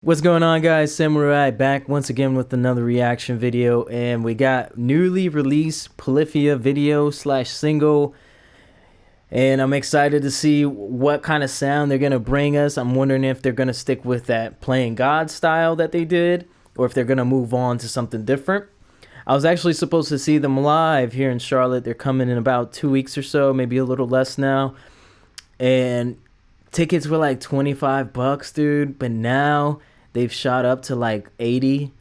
What's going on, guys? Samurai back once again with another reaction video, and we got newly released Polyphia video slash single, and I'm excited to see what kind of sound they're gonna bring us. I'm wondering if they're gonna stick with that playing God style that they did, or if they're gonna move on to something different. I was actually supposed to see them live here in Charlotte. They're coming in about 2 weeks or so, maybe a little less now, and tickets were like $25, dude, but now they've shot up to like 80,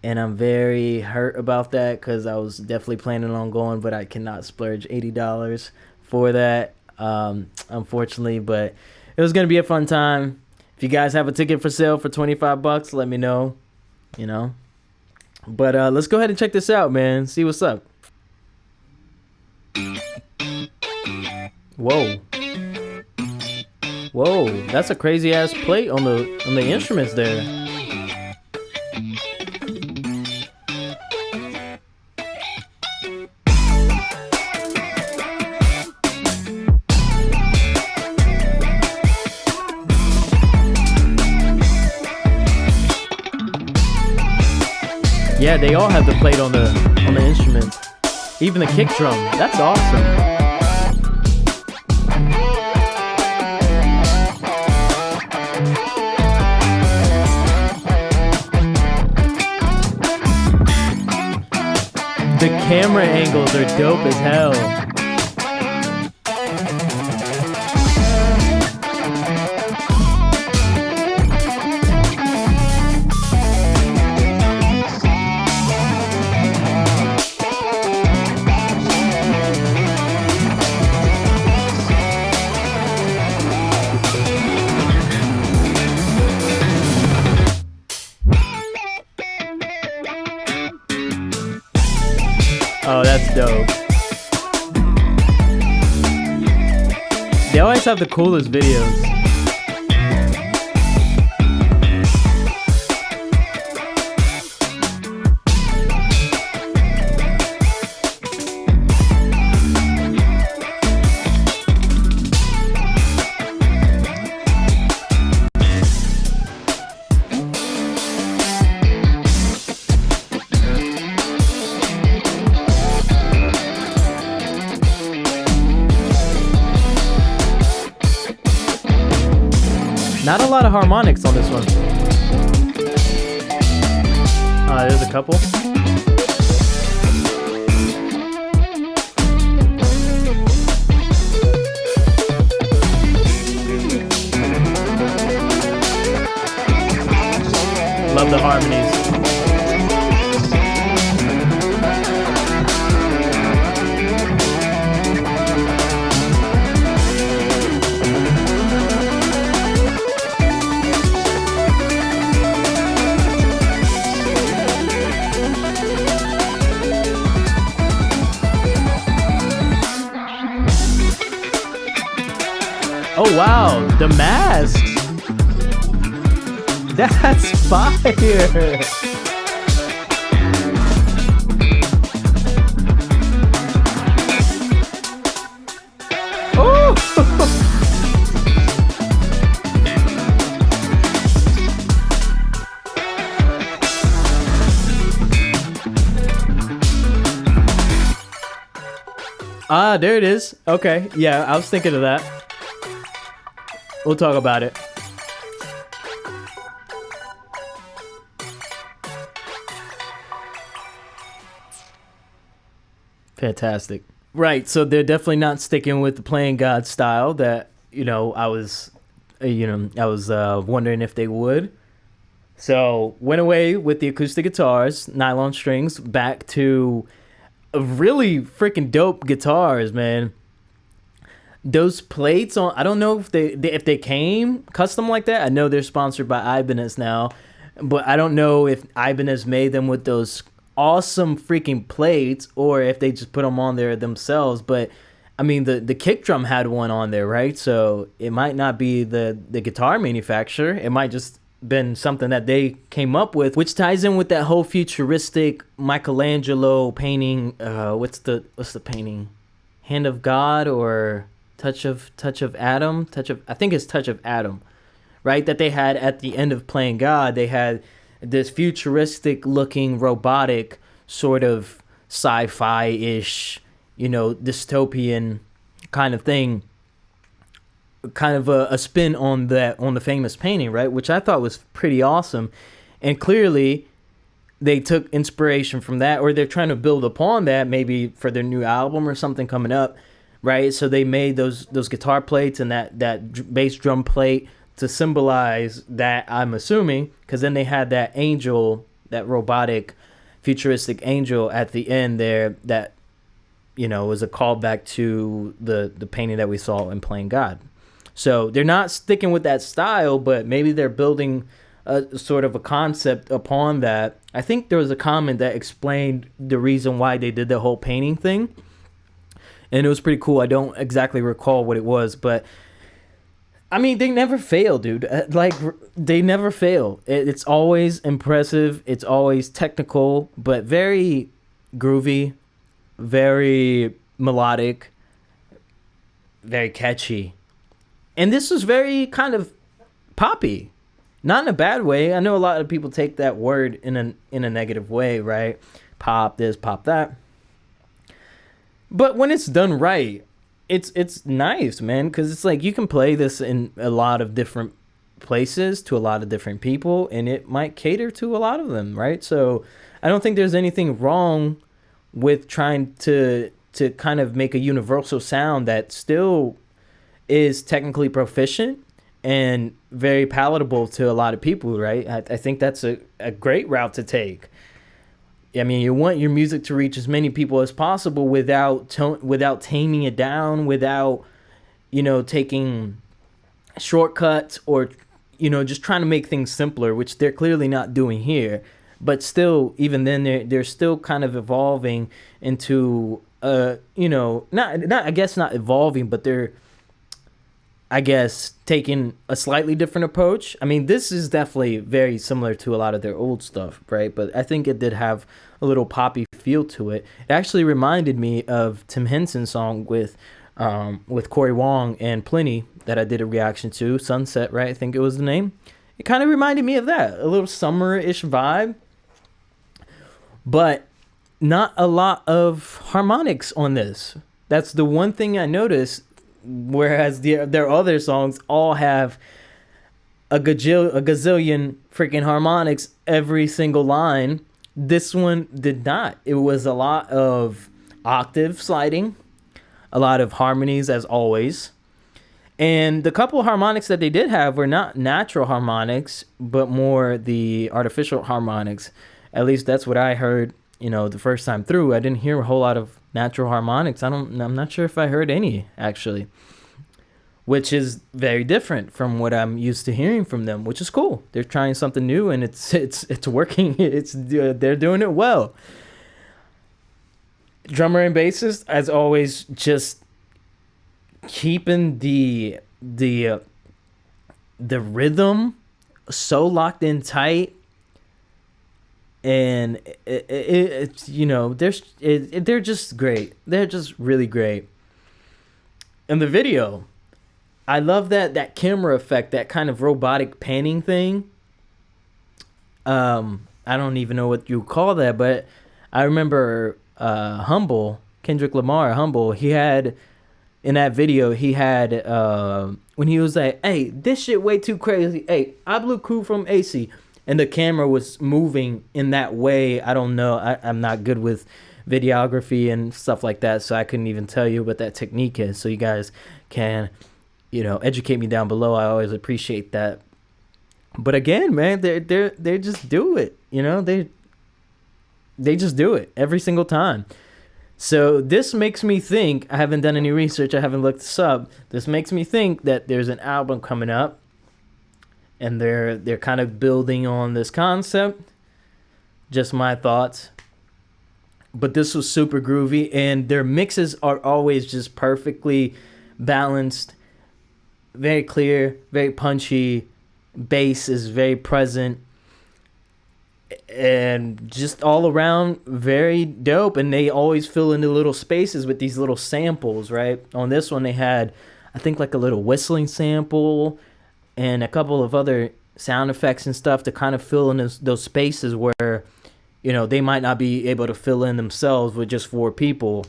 and I'm very hurt about that because I was definitely planning on going, but I cannot splurge $80 for that, unfortunately. But it was gonna be a fun time. If you guys have a ticket for sale for $25, let me know, but let's go ahead and check this out, man. See what's up. Whoa, that's a crazy ass plate on the instruments there. Yeah, they all have the plate on the instruments. Even the kick drum. That's awesome. The camera angles are dope as hell. Oh, that's dope. They always have the coolest videos. Not a lot of harmonics on this one. There's a couple. Love the harmonies. Oh wow, the masks! That's fire! Oh! Ah, there it is. Okay, yeah, I was thinking of that. We'll talk about it. Fantastic. Right, so they're definitely not sticking with the playing God style that, I was wondering if they would. So, went away with the acoustic guitars, nylon strings, back to really freaking dope guitars, man. Those plates on, I don't know if they came custom like that. I know they're sponsored by Ibanez now, but I don't know if Ibanez made them with those awesome freaking plates or if they just put them on there themselves. But I mean, the kick drum had one on there, right? So it might not be the guitar manufacturer. It might just been something that they came up with, which ties in with that whole futuristic Michelangelo painting. What's the painting? Hand of God or Touch of Adam? I think it's Touch of Adam, right, that they had at the end of Playing God. They had this futuristic looking robotic sort of sci-fi-ish, dystopian kind of thing, kind of a spin on the famous painting, right, which I thought was pretty awesome. And clearly they took inspiration from that, or they're trying to build upon that, maybe for their new album or something coming up, right? So they made those guitar plates and that bass drum plate to symbolize that, I'm assuming, because then they had that angel, that robotic futuristic angel at the end there that was a callback to the painting that we saw in Playing God. So they're not sticking with that style, but maybe they're building a sort of a concept upon that. I think there was a comment that explained the reason why they did the whole painting thing, and it was pretty cool. I don't exactly recall what it was, but I mean, they never fail, dude. Like, they never fail. It's always impressive. It's always technical, but very groovy, very melodic, very catchy. And this was very kind of poppy, not in a bad way. I know a lot of people take that word in a negative way, right? Pop this, pop that. But when it's done right, it's nice, man, because it's like you can play this in a lot of different places to a lot of different people, and it might cater to a lot of them, right? So I don't think there's anything wrong with trying to kind of make a universal sound that still is technically proficient and very palatable to a lot of people, right? I think that's a great route to take. I mean, you want your music to reach as many people as possible without taming it down, without, taking shortcuts or, just trying to make things simpler, which they're clearly not doing here. But still, even then, they're still kind of evolving into, not evolving, but they're, I guess, taking a slightly different approach. I mean, this is definitely very similar to a lot of their old stuff, right? But I think it did have a little poppy feel to it. It actually reminded me of Tim Henson's song with Corey Wong and Plenty that I did a reaction to, Sunset, right? I think it was the name. It kind of reminded me of that, a little summer-ish vibe, but not a lot of harmonics on this. That's the one thing I noticed. Whereas their other songs all have a gazillion freaking harmonics every single line, this one did not. It was a lot of octave sliding, a lot of harmonies as always. And the couple of harmonics that they did have were not natural harmonics, but more the artificial harmonics. At least that's what I heard, the first time through. I didn't hear a whole lot of natural harmonics. I'm not sure if I heard any, actually, which is very different from what I'm used to hearing from them, which is cool. They're trying something new, and it's working. They're doing it well. Drummer and bassist, as always, just keeping the rhythm so locked in tight. And it's they're just great. They're just really great. And the video, I love that camera effect, that kind of robotic panning thing. I don't even know what you call that, but I remember Kendrick Lamar, Humble. He had in that video, when he was like, "Hey, this shit way too crazy. Hey, I blew cool from AC." And the camera was moving in that way. I don't know. I'm not good with videography and stuff like that, so I couldn't even tell you what that technique is. So you guys can, educate me down below. I always appreciate that. But again, man, they just do it. They just do it every single time. So this makes me think. I haven't done any research. I haven't looked this up. This makes me think that there's an album coming up. And they're kind of building on this concept. Just my thoughts. But this was super groovy. And their mixes are always just perfectly balanced. Very clear. Very punchy. Bass is very present. And just all around very dope. And they always fill in the little spaces with these little samples, right? On this one they had, I think, like a little whistling sample. and a couple of other sound effects and stuff to kind of fill in those spaces where, you know, they might not be able to fill in themselves with just 4 people.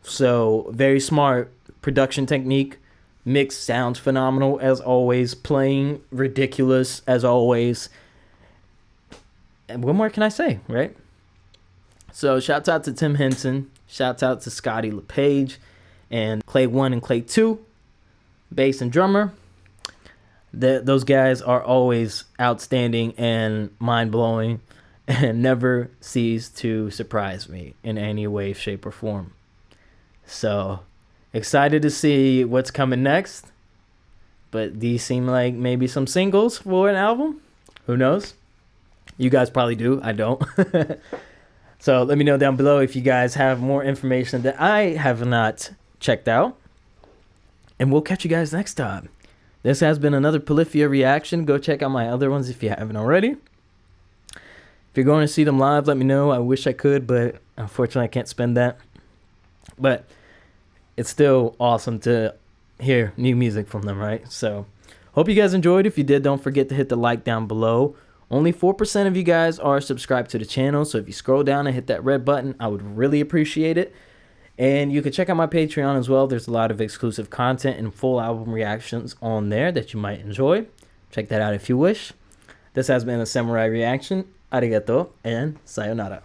So very smart production technique. Mix sounds phenomenal as always. Playing ridiculous as always. And what more can I say, right? So shouts out to Tim Henson. Shouts out to Scotty LePage and Clay 1 and Clay 2, bass and drummer. Those guys are always outstanding and mind-blowing and never cease to surprise me in any way, shape, or form. So excited to see what's coming next. But these seem like maybe some singles for an album. Who knows? You guys probably do. I don't. So let me know down below if you guys have more information that I have not checked out. And we'll catch you guys next time. This has been another Polyphia reaction. Go check out my other ones if you haven't already. If you're going to see them live, let me know. I wish I could, but unfortunately I can't spend that. But it's still awesome to hear new music from them, right? So hope you guys enjoyed. If you did, don't forget to hit the like down below. Only 4% of you guys are subscribed to the channel, so if you scroll down and hit that red button, I would really appreciate it. And you can check out my Patreon as well. There's a lot of exclusive content and full album reactions on there that you might enjoy. Check that out if you wish. This has been a Samurai Reaction. Arigato and sayonara.